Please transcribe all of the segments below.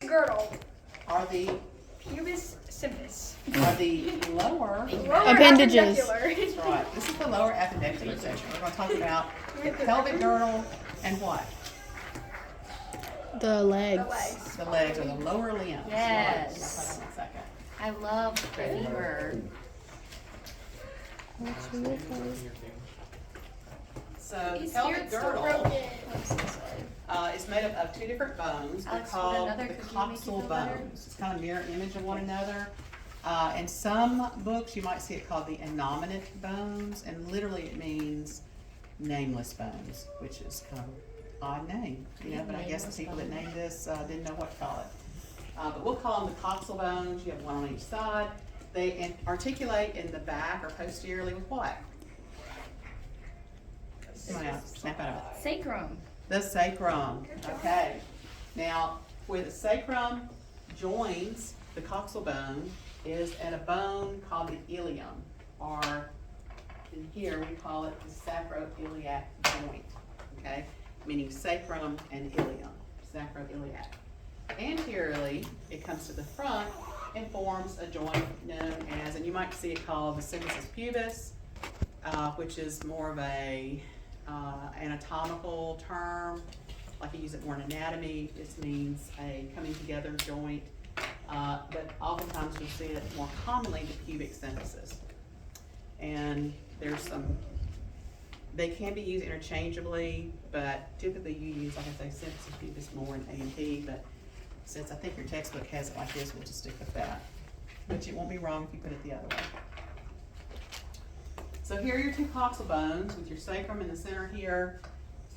girdle. are the Pubis simpis. lower. Appendages. appendicular. That's right. This is the lower appendicular section. We're going to talk about the pelvic girdle and what? The legs. The legs. The legs or the lower limbs. Yes. Hold on 1 second. I love the femur. So the These pelvic here still girdle broken. I'm so sorry. is made up of two different bones. They're Alex, would called another the cookie make you coxal feel better? bones. It's kind of mirror image of one another. In some books, you might see it called the innominate bones, and literally it means nameless bones, which is kind of an odd name, but I guess the people that named this didn't know what to call it. But we'll call them the coxal bones. You have one on each side. They articulate in the back or posteriorly with what? Come on out, snap out of it. Sacrum. The sacrum. Okay. Now, where the sacrum joins the coxal bone is at a bone called the ilium, or in here we call it the sacroiliac joint. Okay, meaning sacrum and ilium. Sacroiliac. Anteriorly, it comes to the front and forms a joint known as, and you might see it called the symphysis pubis, which is more of a anatomical term, like you use it more in anatomy. This means a coming together joint, but oftentimes you'll see it more commonly the pubic symphysis. And there's they can be used interchangeably, but typically you use, like I say, symphysis pubis more in A&P, but since I think your textbook has it like this, we'll just stick with that. But it won't be wrong if you put it the other way. So here are your two coxal bones with your sacrum in the center here.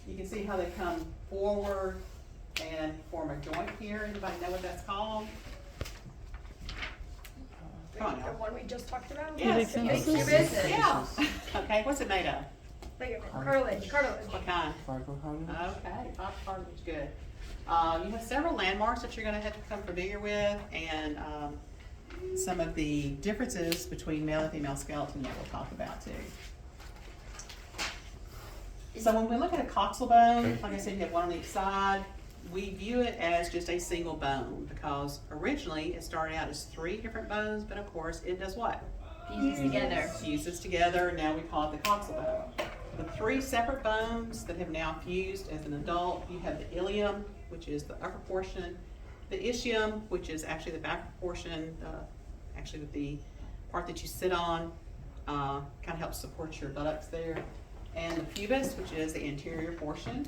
You can see how they come forward and form a joint here. Anybody know what that's called? Come on, The y'all. one we just talked about? Yes. Pubic Pubis. symphysis. Yeah. Okay, what's it made of? Ligament. Cartilage. What kind? Okay, cartilage, good. You have several landmarks that you're going to have to become familiar with, and some of the differences between male and female skeleton that we'll talk about too. So when we look at a coxal bone, like I said, you have one on each side. We view it as just a single bone because originally it started out as 3 different bones, but of course it does what? Fuses together. Fuses together, now we call it the coxal bone. The 3 separate bones that have now fused as an adult, you have the ilium, which is the upper portion, the ischium, which is actually the back portion, actually with the part that you sit on, kind of helps support your buttocks there, and the pubis, which is the anterior portion.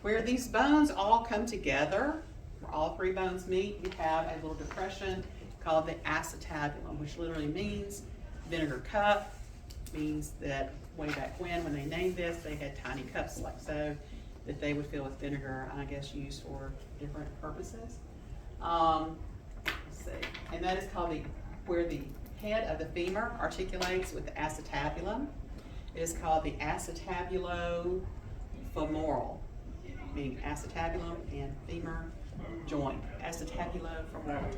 Where these bones all come together, where all 3 bones meet, you have a little depression called the acetabulum, which literally means vinegar cup. Means that way back when they named this, they had tiny cups like so that they would fill with vinegar, I guess used for different purposes. Let's see, and that is called where the head of the femur articulates with the acetabulum. It is called the acetabulofemoral, meaning acetabulum and femur joint. Acetabulofemoral joint.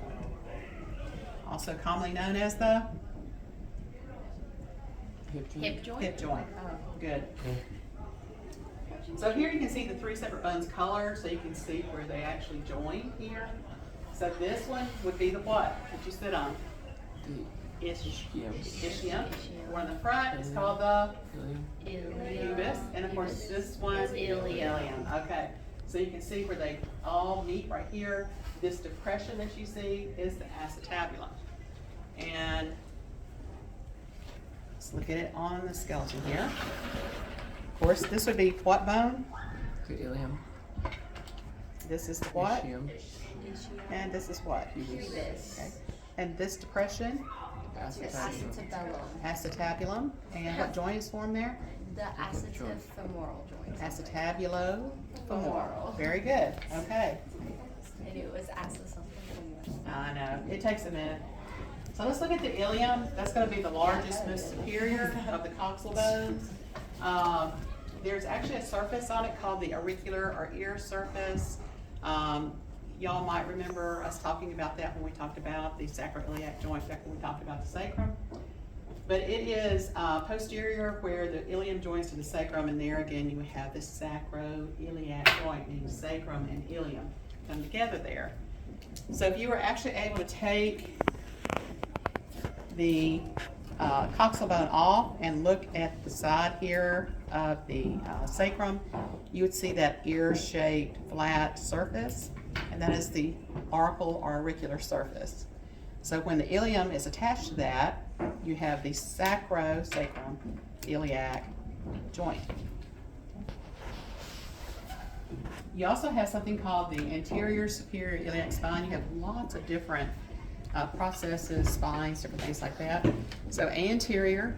Also commonly known as the Hip joint. hip joint. Oh. Good. So here you can see the 3 separate bones colored, so you can see where they actually join here. So this one would be the what that you sit on? Ischium. One in the front is called the pubis, and of course this one is ilium. Okay, so you can see where they all meet right here. This depression that you see is the acetabulum. And let's look at it on the skeleton here. Of course, this would be what bone? The ilium. This is what? Ischium. And this is what? Pubis. Okay. And this depression? Acetabulum. Acetabulum. And what joint is formed there? The acetabulofemoral joint. Acetabulofemoral. Very good. Okay. I knew it was acid something femoral. I know. It takes a minute. So let's look at the ilium. That's going to be the largest, most superior of the coxal bones. There's actually a surface on it called the auricular or ear surface. Y'all might remember us talking about that when we talked about the sacroiliac joint back when we talked about the sacrum. But it is posterior where the ilium joins to the sacrum, and there again you have the sacroiliac joint, meaning sacrum and ilium come together there. So if you were actually able to take the coxal bone off and look at the side here of the sacrum, you would see that ear-shaped flat surface, and that is the auricle or auricular surface. So when the ilium is attached to that, you have the sacrosacrum iliac joint. You also have something called the anterior superior iliac spine. You have lots of different processes, spines, different things like that. So anterior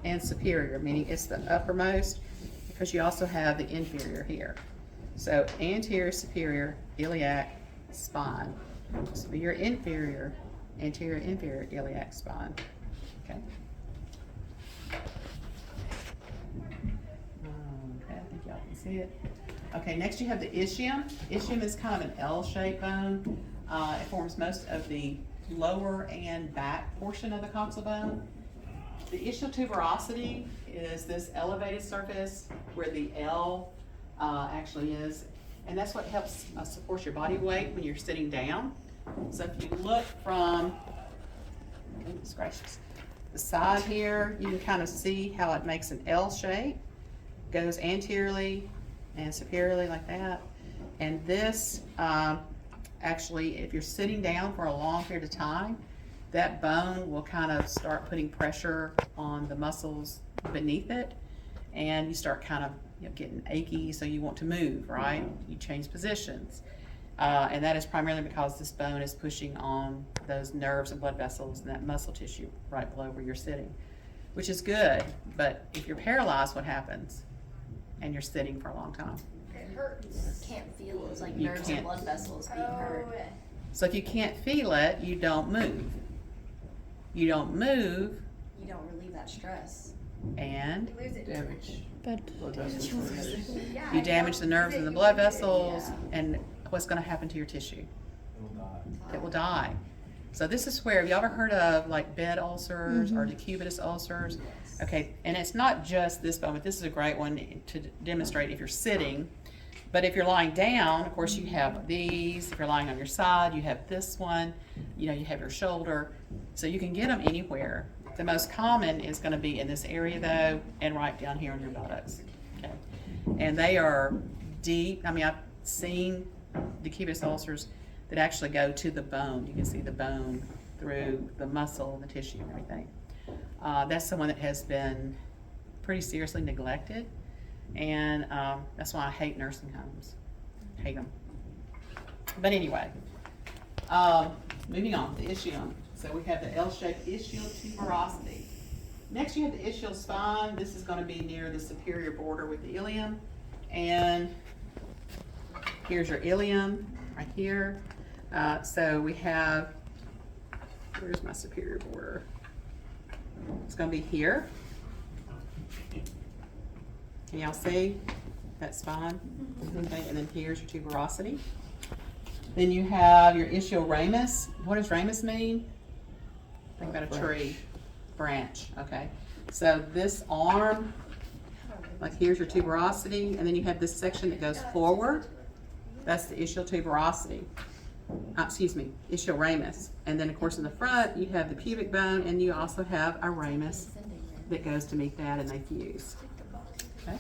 and superior, meaning it's the uppermost, because you also have the inferior here. So anterior superior iliac spine. So your inferior, anterior inferior iliac spine. Okay. Okay, I think y'all can see it. Okay, next you have the ischium. Ischium is kind of an L-shaped bone. It forms most of the lower and back portion of the coxal bone. The ischial tuberosity is this elevated surface where the L actually is, and that's what helps support your body weight when you're sitting down. So if you look from, goodness gracious, the side here, you can kind of see how it makes an L shape, goes anteriorly and superiorly like that. And this, actually, if you're sitting down for a long period of time, that bone will kind of start putting pressure on the muscles beneath it, and you start kind of getting achy, so you want to move, right? You change positions. And that is primarily because this bone is pushing on those nerves and blood vessels and that muscle tissue right below where you're sitting, which is good. But if you're paralyzed, what happens? And you're sitting for a long time. It hurts. Can't feel it. It's like You nerves can't. and blood vessels being hurt. Oh, So if you can't feel it, you don't move. You don't move, You don't relieve that stress. and you lose it. Damage. But Blood vessels. Yeah, you damage the nerves and the blood vessels, and what's going to happen to your tissue? It will die. So this is where, have you ever heard of like bed ulcers or decubitus ulcers? Okay, and it's not just this bone, but this is a great one to demonstrate if you're sitting. But if you're lying down, of course you have these. If you're lying on your side, you have this one. You have your shoulder. So you can get them anywhere. The most common is going to be in this area though, and right down here on your buttocks. Okay, and they are deep. I mean, I've seen decubitus ulcers that actually go to the bone. You can see the bone through the muscle and the tissue and everything. That's someone that has been pretty seriously neglected, and that's why I hate nursing homes. Hate them. But anyway, moving on, the ischium. So we have the L-shaped ischial tuberosity. Next you have the ischial spine. This is going to be near the superior border with the ilium. And here's your ilium right here. So we have, where's my superior border? It's going to be here. Can y'all see that spine? Okay, and then here's your tuberosity. Then you have your ischial ramus. What does ramus mean? Think about a tree. Branch, okay. So this arm, like here's your tuberosity, and then you have this section that goes forward. That's the ischial tuberosity. Ischial ramus. And then of course in the front you have the pubic bone, and you also have a ramus that goes to meet that, and they fuse. Okay.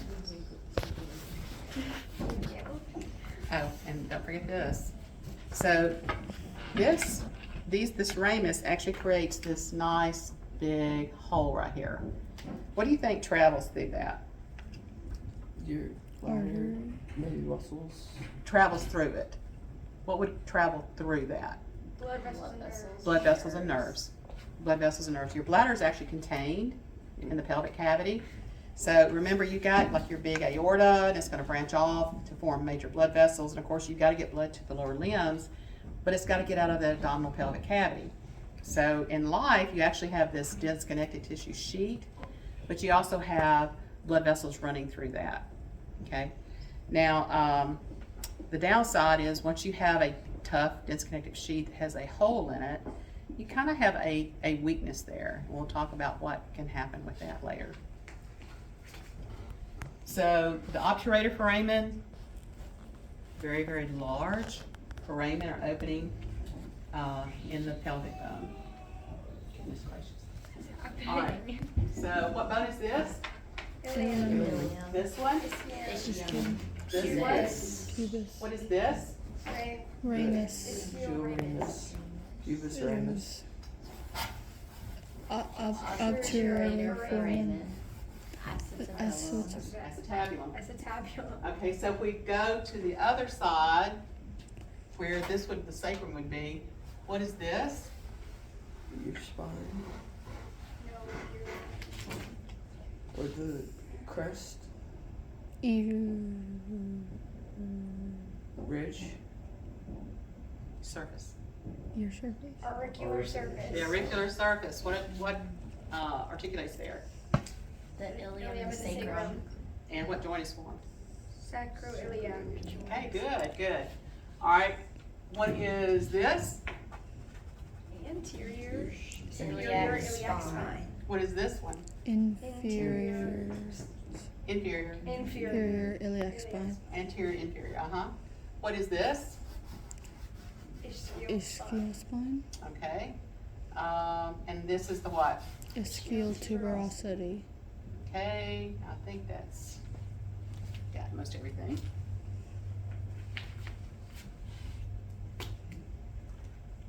Oh, and don't forget this. So this ramus actually creates this nice big hole right here. What do you think travels through that? Your bladder, maybe muscles. Travels through it. What would travel through that? Blood vessels and nerves. Blood vessels and nerves. Blood vessels and nerves. Your bladder is actually contained in the pelvic cavity. So remember, you got like your big aorta, and it's going to branch off to form major blood vessels. And of course, you've got to get blood to the lower limbs, but it's got to get out of the abdominal pelvic cavity. So in life, you actually have this dense connective tissue sheet, but you also have blood vessels running through that. Okay. Now, the downside is once you have a tough, dense connective sheet that has a hole in it, you kind of have a weakness there. We'll talk about what can happen with that later. So the obturator foramen, very, very large foramen or opening in the pelvic bone. Goodness gracious. All right. So what bone is this? Ilium. This one? Ischium. This one? Pubis. What is this? Ramus. Ramus. Pubis ramus. Obturator foramen. Acetabulum. Acetabulum. Okay, so if we go to the other side, where this would, the sacrum would be, what is this? Your spine. No, Or the crest. Ridge. Surface. Your surface. auricular surface. The auricular surface, what articulates there? The ilium Ilium and and sacrum. sacrum. And what joint is formed? Sacroiliac. Okay, good, good. All right, what is this? Anterior. Iliac iliac spine. What is this one? Inferior. Inferior. Inferior iliac spine. Anterior, inferior, uh-huh. What is this? Ischial spine. Okay. And this is the what? Ischial tuberosity. Okay, I think that's got most everything.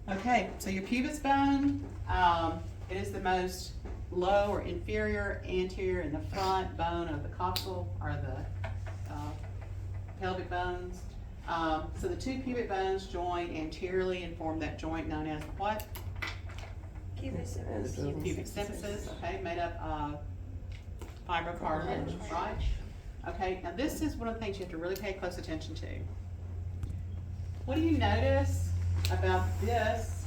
Okay, so your pubis bone, it is the most low or inferior, anterior in the front bone of the coxal or the pelvic bones. So the two pubic bones join anteriorly and form that joint known as the what? Pubis Pubic symphysis, okay, made up of fibrocartilage, right? Okay, now this is one of the things you have to really pay close attention to. What do you notice about this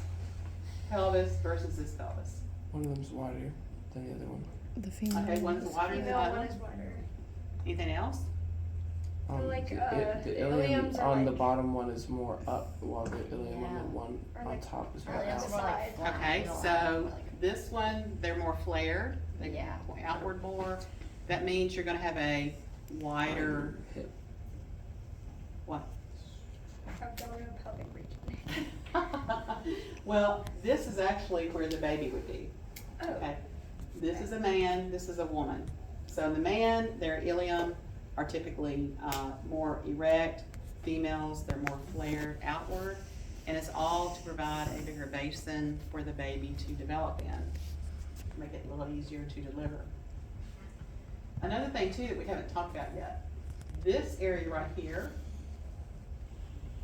pelvis versus this pelvis? One of them's wider than the other one. The female. Okay, one's wider than the Female other one one. is wider. Anything else? Like, the ilium iliums are on the like- bottom one is more up, while the ilium on Yeah. the one Or on like- top is more Ilium's out. more like flat. Okay, You don't so have, like- this one, they're more flared, they Yeah. point outward more. That means you're gonna have a wider, hip. what? Abdominal pelvic region. Well, this is actually where the baby would be. Oh. Okay, this is a man, this is a woman. So the man, their ilium are typically more erect. Females, they're more flared outward. And it's all to provide a bigger basin for the baby to develop in. Make it a little easier to deliver. Another thing too that we haven't talked about yet. This area right here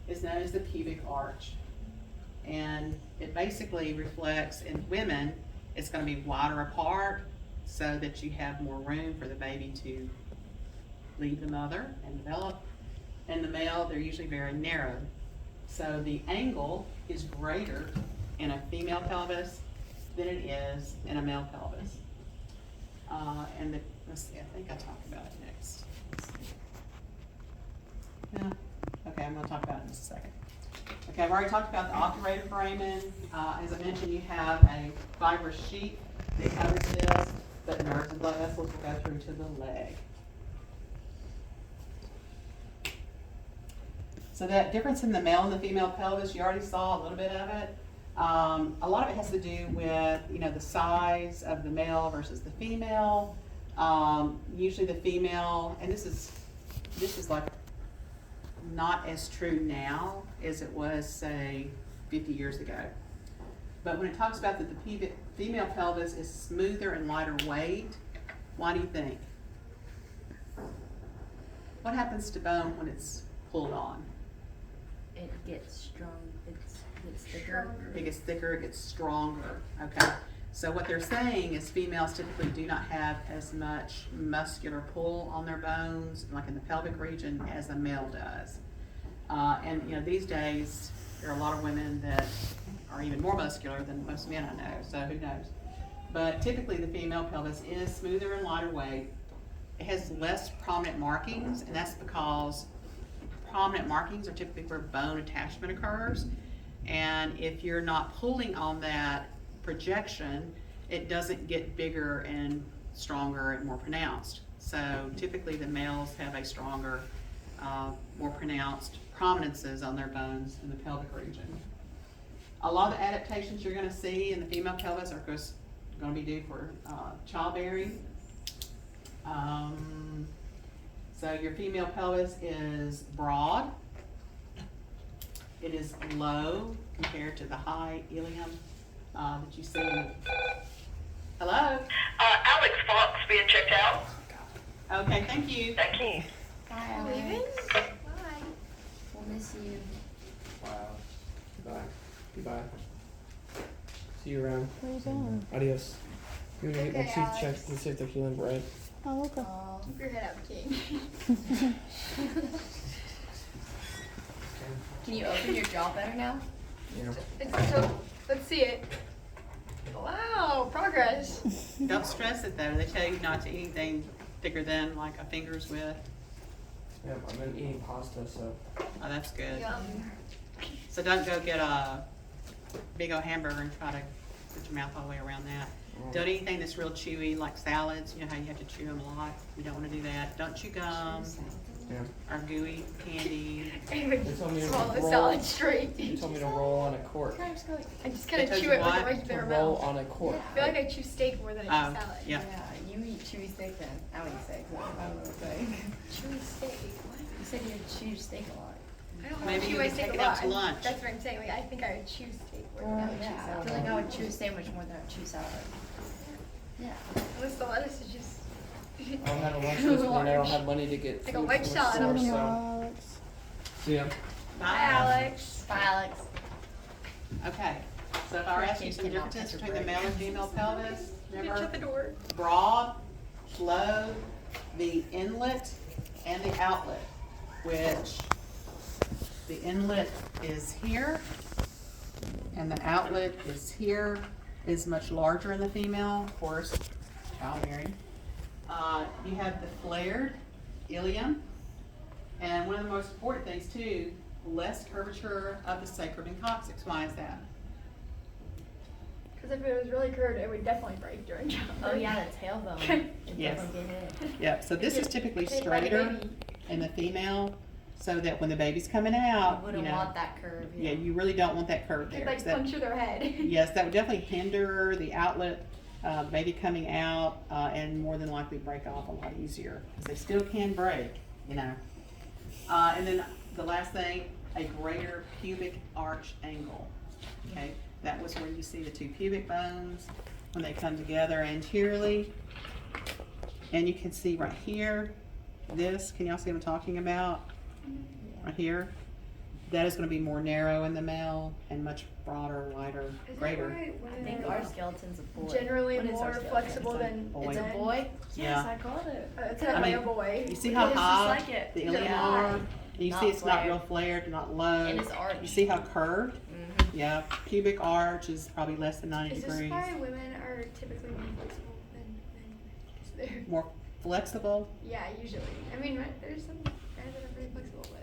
is known as the pubic arch. And it basically reflects, in women, it's gonna be wider apart so that you have more room for the baby to leave the mother and develop. And the male, they're usually very narrow. So the angle is greater in a female pelvis than it is in a male pelvis. Let's see, I think I talked about it next. Yeah, okay, I'm gonna talk about it in just a second. Okay, I've already talked about the obturator foramen. As I mentioned, you have a fibrous sheet that covers this, but nerves and blood vessels will go through to the leg. So that difference in the male and the female pelvis, you already saw a little bit of it. A lot of it has to do with, the size of the male versus the female. Usually the female, and this is like not as true now as it was, say, 50 years ago. But when it talks about that the female pelvis is smoother and lighter weight, why do you think? What happens to bone when it's pulled on? It gets strong, it gets thicker. It gets thicker, it gets stronger, okay? So what they're saying is females typically do not have as much muscular pull on their bones, like in the pelvic region, as a male does. And these days, there are a lot of women that are even more muscular than most men I know, so who knows? But typically the female pelvis is smoother and lighter weight. It has less prominent markings, and that's because prominent markings are typically where bone attachment occurs. And if you're not pulling on that projection, it doesn't get bigger and stronger and more pronounced. So typically the males have a stronger, more pronounced prominences on their bones in the pelvic region. A lot of the adaptations you're gonna see in the female pelvis are gonna be due for childbearing. So your female pelvis is broad. It is low compared to the high ilium that you see. Hello? Alex Fox being checked out. Okay, thank you. Thank you. Bye, Leaving? Alex. Bye. We'll miss you. Wow. Goodbye. Goodbye. See you around. Where you going? Adios. You wanna get my Okay, teeth checked Alex. and see if they're healing right? Oh, okay. Keep your head up, King. Can you open your jaw better now? Yeah. It's so, let's see it. Wow, progress. Don't stress it though. They tell you not to eat anything thicker than like a finger's width. Yeah, I've been eating pasta, so. Oh, that's good. Yum. So don't go get a big old hamburger and try to put your mouth all the way around that. Don't eat anything that's real chewy, like salads. You know how you have to chew them a lot? You don't want to do that. Don't chew gum Yeah. or gooey candy. I would They told me to swallow the roll. salad straight. You told me to roll on a cork. I just They kind of told chew you it with what? a To regular roll mouth. on a cork. I feel like I chew steak more than I chew Oh, salad. yeah. Yeah, you eat chewy steak then. I would say, 'cause I don't know what to say. Chewy steak. What? You said you chew steak a lot. I don't Maybe chew you my can steak take a it out lot. to lunch. That's what I'm saying. Like I think I would chew steak more than I would chew Yeah, I salad. feel like I would chew a sandwich more than I would chew salad. Yeah. Unless the lettuce is just. I don't have a lunch list and I don't have money to get Like a food wedge from salad. store, See you so. tomorrow, Alex. See ya. Bye, Alex. Bye, Alex. Okay. So if I were asking you some Kids cannot differences touch a between the break. male and female pelvis, Shut remember? the door. Broad, low, the inlet and the outlet, which the inlet is here and the outlet is here, is much larger in the female, of course, childbearing. You have the flared ilium, and one of the most important things too, less curvature of the sacrum and coccyx. Why is that? Because if it was really curved, it would definitely break during childbirth. Oh yeah, the tailbone. It Yes. definitely get hit. Yep, so this is typically Hit by the straighter baby. in the female, so that when the baby's coming You out, you wouldn't know, want that curve. yeah, you really don't want that curve there. It'd like 'cause that- puncture their head. Yes, that would definitely hinder the outlet, baby coming out, and more than likely break off a lot easier, because they still can break, you know. And then the last thing, a greater pubic arch angle, okay? That was where you see the two pubic bones when they come together anteriorly. And you can see right here, this, can y'all see what I'm talking about? Right here. That is gonna be more narrow in the male and much broader, wider, Is that greater. why I think our skeleton's a boy. generally What is our more skeleton? flexible It's a than boy. It's a men? boy? Yeah. Yes, I got it. It's I definitely a mean, boy. You see how It's just high like it. the ilium Yeah. are? And you Not see it's not flared. real flared, not low. And it's arched. You see how curved? Mm-hmm. Yeah, pubic arch is probably less than 90 Is this degrees. why women are typically more flexible than men? 'Cause they're- More flexible? Yeah, usually. I mean, there's some guys that are very flexible, but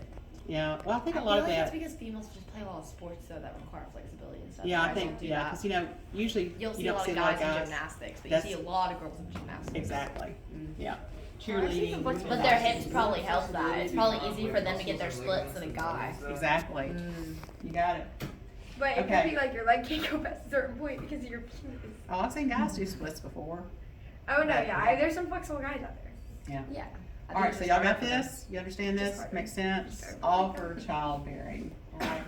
Yeah, well, I think a I lot feel of like that. it's because females just play a lot of sports though that require flexibility and stuff. Yeah, I Guys think, don't do yeah, that. because you know, usually You'll see you a don't lot see of a lot of guys in guys. gymnastics, but That's- you see a lot of girls in gymnastics. Exactly, Mm. yeah. I've seen some Cheerleading. flexible But their hips probably help that. It's probably easy for them to get their splits than a guy. Exactly, you got it. it Okay. could be like your leg can't go past a certain point because of your penis. Oh, I've seen guys do splits before. Oh no, yeah, there's some flexible guys out there. Yeah. I All right, think so it's y'all got harder for them. this? You understand this? Just Makes harder. sense? Just All harder. for childbearing, all right?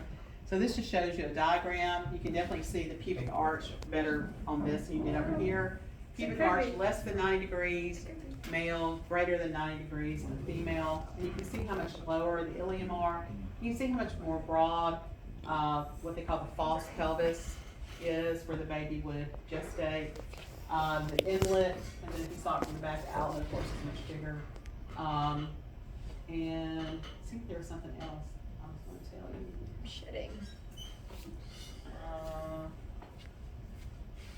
So this just shows you a diagram. You can definitely see the pubic arch better on this than you did over here. Pubic arch less than 90 degrees, male greater than 90 degrees in the female. And you can see how much lower the ilium are. You can see how much more broad, what they call the false pelvis is, where the baby would gestate. The inlet, and then if you saw it from the back, the outlet, of course, is much bigger. And I think there was something else I was going to tell you. Shedding.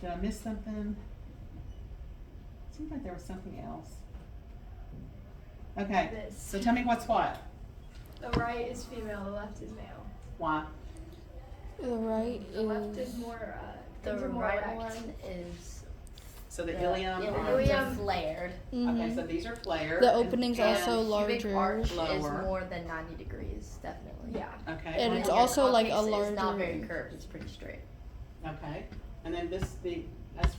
Did I miss something? Seems like there was something else. Okay, This. so tell me what's what? The right is female, the left is male. Why? The right The left is is more, The things are more right erect. one is So the ilium Iliums are, are flared. okay, so these are flared. The opening's and- also Cubic larger. arch is Lower. more than 90 degrees, definitely. Yeah. Okay. And it's your also like a coccyx is not very larger. curved, it's pretty straight. Okay, and then that's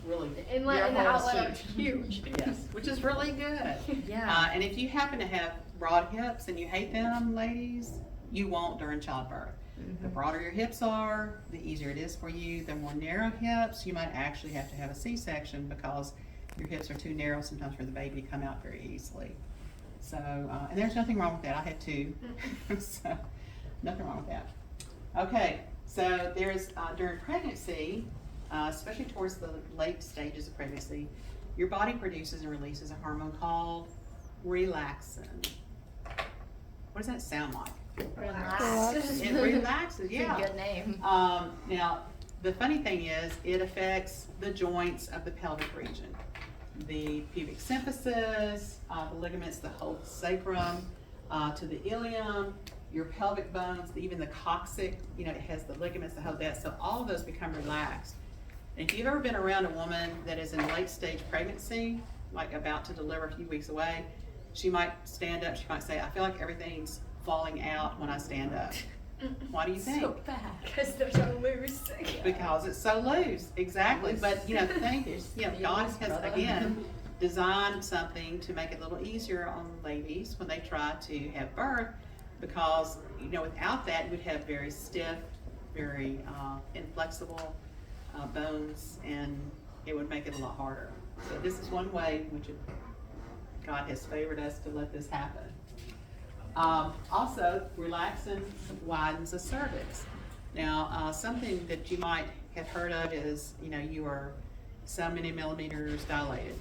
really. The inlet your and the whole outlet are suit. huge. Yes, which is really good. Yeah. And if you happen to have broad hips and you hate them, ladies, you won't during childbirth. The broader your hips are, the easier it is for you. The more narrow hips, you might actually have to have a C-section because your hips are too narrow sometimes for the baby to come out very easily. So, and there's nothing wrong with that. I had two, so nothing wrong with that. Okay, so there's during pregnancy, especially towards the late stages of pregnancy, your body produces and releases a hormone called relaxin. What does that sound like? Relax. It relaxes, yeah. It's a good name. Now, the funny thing is, it affects the joints of the pelvic region. The pubic symphysis, the ligaments that hold the sacrum to the ilium, your pelvic bones, even the coccyx, it has the ligaments that hold that. So all of those become relaxed. And if you've ever been around a woman that is in late stage pregnancy, like about to deliver a few weeks away, she might stand up, she might say, I feel like everything's falling out when I stand up. Why do you think? So bad. Because they're so loose. Because it's so loose, exactly. But the thing is, God has again designed something to make it a little easier on ladies when they try to have birth, because without that you would have very stiff, very inflexible bones, and it would make it a lot harder. So this is one way in which God has favored us to let this happen. Also, relaxin widens the cervix. Now, something that you might have heard of is, you are so many millimeters dilated.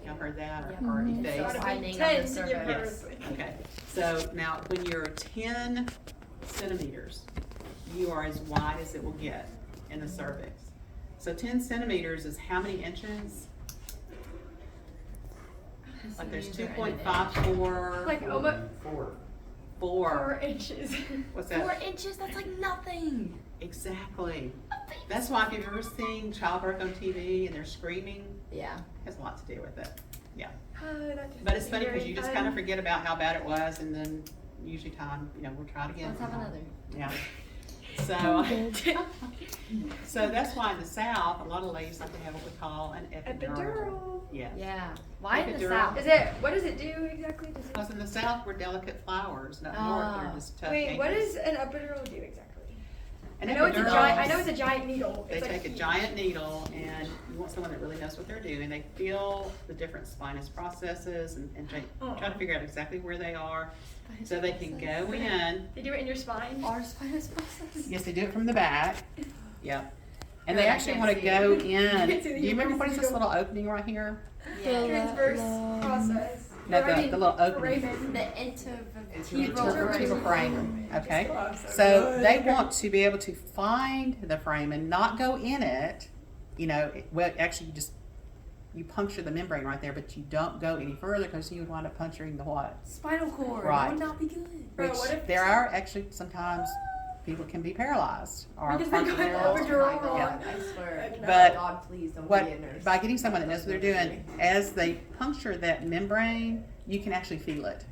Y'all heard that or Yeah. effaced? So Gotta be widening of 10 the to give cervix. birth. Okay, so now when you're 10 centimeters, you are as wide as it will get in the cervix. So 10 centimeters is how many inches? Like there's 2.54. Like almost Four. 4 inches. What's that? 4 inches, that's like nothing. Exactly. That's why if you've ever seen childbirth on TV and they're screaming, Yeah. it has a lot to do with it. Yeah. That just But it's makes funny me because very you just fun. kind of forget about how bad it was, and then usually time, we'll try it again. Let's have another. Yeah. So that's why in the South, a lot of ladies like to have what we call an epidural. Epidural. Yes. Yeah. Why in the Epidural. South? What does it do exactly? Does Because it, in the South, we're delicate flowers, and up north, they're just tough wait, what Yankees. does an epidural do exactly? An I know it's a epidural- giant. I know it's a giant needle. They It's like take a giant needle, and you want someone that really knows what they're doing. They feel the different spinous processes and try to figure out exactly where they are, so they can go in. They do it in your spine. Our spinous process. Yes, they do it from the back. Yep. And Good, they I actually can't want to see go it. in. can't see Do the you remember human what is this needle. little opening right here? Yeah. Transverse Love. process. No, Or, I mean, the little for opening. Raymond. The intervertebral Intervertebral frame. frame. Okay. Oh, So they want to be able to find the frame and not go in it. Well, actually, you puncture the membrane right there, but you don't go any further because you would wind up puncturing the what? Spinal cord. Right. That would not be good. Bro, Which what if- there are actually sometimes people can be paralyzed or Because they got partially an Oh paralyzed. epidural. my God, Yeah. I swear. But God, please don't What be a nurse. by getting someone that knows what they're doing, as they puncture that membrane, you can actually feel it.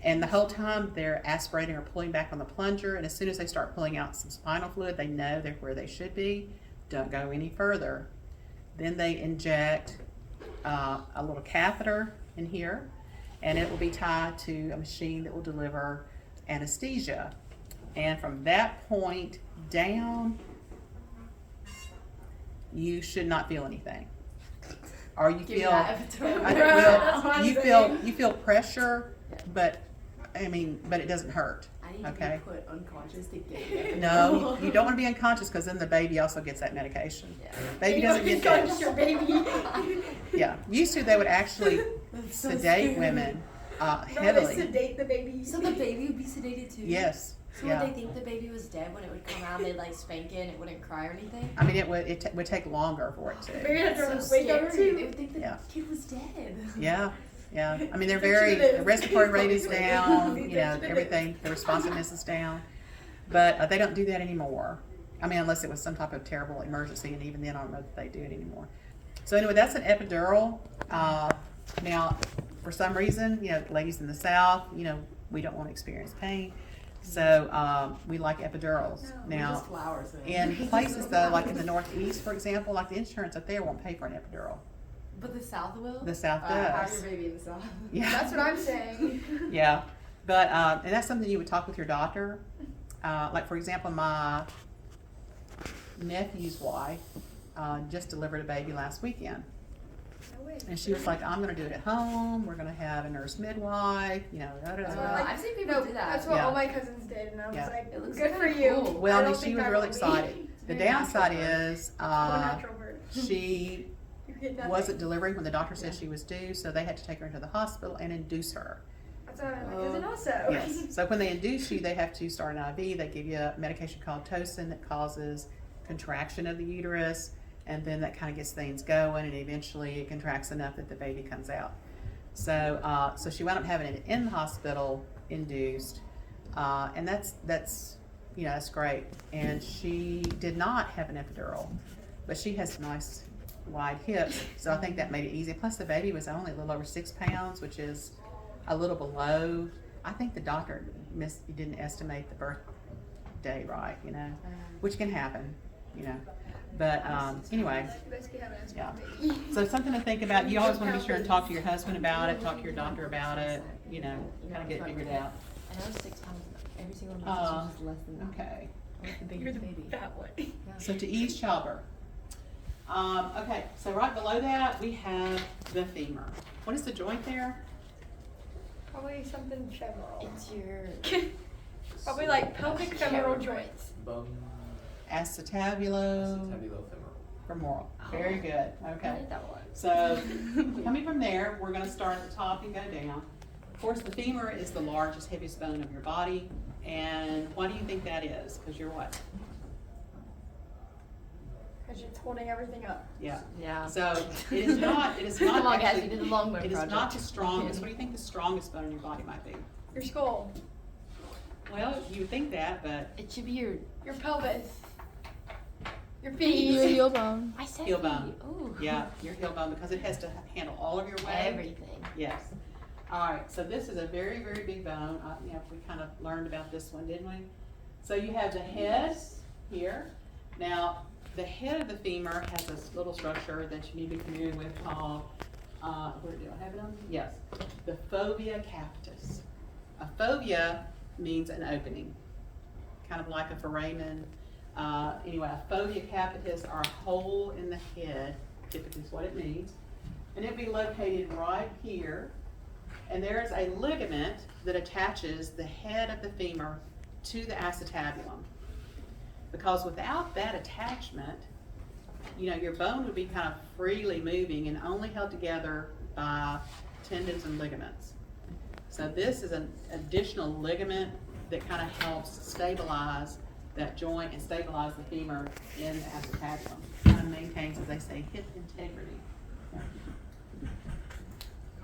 And the whole time they're aspirating or pulling back on the plunger, and as soon as they start pulling out some spinal fluid, they know they're where they should be. Don't go any further. Then they inject a little catheter in here, and it will be tied to a machine that will deliver anesthesia. And from that point down, you should not feel anything. Or you Give me feel, that epidural. That's what I'm you feel pressure, but it doesn't hurt. I need Okay. to be put unconscious to get No, you don't want to be unconscious because then the baby also gets that medication. Yeah. Baby You doesn't know, get that. it's your baby. Yeah, used to they would actually That's so sedate scary. women No, they heavily. sedate the baby. So the baby would be sedated too? Yes. So Yeah. would they think the baby was dead when it would come out and they'd like spank it and it wouldn't cry or anything? I mean, it would take longer for it to. Baby had to That's so wake scary. up They too. would think the Yeah. kid was dead. Yeah, yeah. I mean, they're They very, should've- the respiratory rate is down, They should've- everything, the responsiveness is down. But they don't do that anymore. I mean, unless it was some type of terrible emergency, and even then I don't know that they do it anymore. So anyway, that's an epidural. Now, for some reason, you know, ladies in the South, you know, we don't want to experience pain. So, we like epidurals. Now, flowers. in places though, like in the Northeast, for example, like the insurance up there won't pay for an epidural. But the South will? The South How's does. your baby in the South? Yeah. That's what I'm saying. Yeah, but, and that's something you would talk with your doctor. Like for example, my nephew's wife, just delivered a baby last weekend. No way. And she was like, I'm gonna do it at home, we're gonna have a nurse midwife, you know, da, da, That's da, what, da. like, I've seen people no, do that. That's what Yeah. all my cousins did, and I was Yeah. like, It looks good for kinda you. cool. Well, I I don't mean, she think was I really will be. excited. The very downside natural is, Natural birth. she You get nothing. wasn't delivering when the doctor said she was due, so they had to take her into the hospital and induce her. That's what my cousin also. Yes, so when they induce you, they have to start an IV, they give you a medication called Tocin that causes contraction of the uterus, and then that kind of gets things going, and eventually it contracts enough that the baby comes out. So, so she wound up having it in the hospital, induced, and that's, you know, that's great. And she did not have an epidural, but she has nice wide hips, so I think that made it easy. Plus the baby was only a little over 6 pounds, which is a little below. I think the doctor didn't estimate the birth day right, you know, which can happen, you know. But anyway, Basically having a yeah. small baby. So something to think about. You always want to be sure and talk to your husband about it, talk to your doctor about it, you know, kind of get it figured out. I know 6 pounds, every single Uh, message is less than that. Okay. Like the You're baby's the baby. fat one. Yeah. So to ease childbirth. Okay, so right below that we have the femur. What is the joint there? Probably something femoral. It's your Probably like pelvic femoral joints. Bone. Acetabulo Acetabulo-femoral. femoral. Very good. I Okay. need that one. So coming from there, we're going to start at the top and go down. Of course, the femur is the largest, heaviest bone of your body. And why do you think that is? Because you're what? Because it's holding everything up. Yeah. Yeah. So it is not. It is Come not on, guys, actually. you did the long bone It is project. not the strongest. What do you think the strongest bone in your body might be? Your skull. Well, you would think that, but It should be your. Your pelvis. Your Your feet. heel bone. I said heel bone. Ooh. Yeah, your heel bone, because it has to handle all of your weight. Everything. Yes. All right, so this is a very, very big bone. You know, we kind of learned about this one, didn't we? So you have the head here. Now, the head of the femur has this little structure that you need to be familiar with called, where do I have it on? Yes, the fovea capitis. A fovea means an opening, kind of like a foramen. Anyway, a fovea capitis are a hole in the head, typically is what it means. And it'll be located right here. And there is a ligament that attaches the head of the femur to the acetabulum. Because without that attachment, you know, your bone would be kind of freely moving and only held together by tendons and ligaments. So this is an additional ligament that kind of helps stabilize that joint and stabilize the femur in the acetabulum. Kind of maintains, as they say, hip integrity.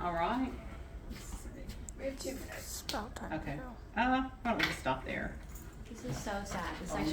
All right. We have 2 minutes. It's about time. Okay. Why don't we just stop there? This is so sad. This actually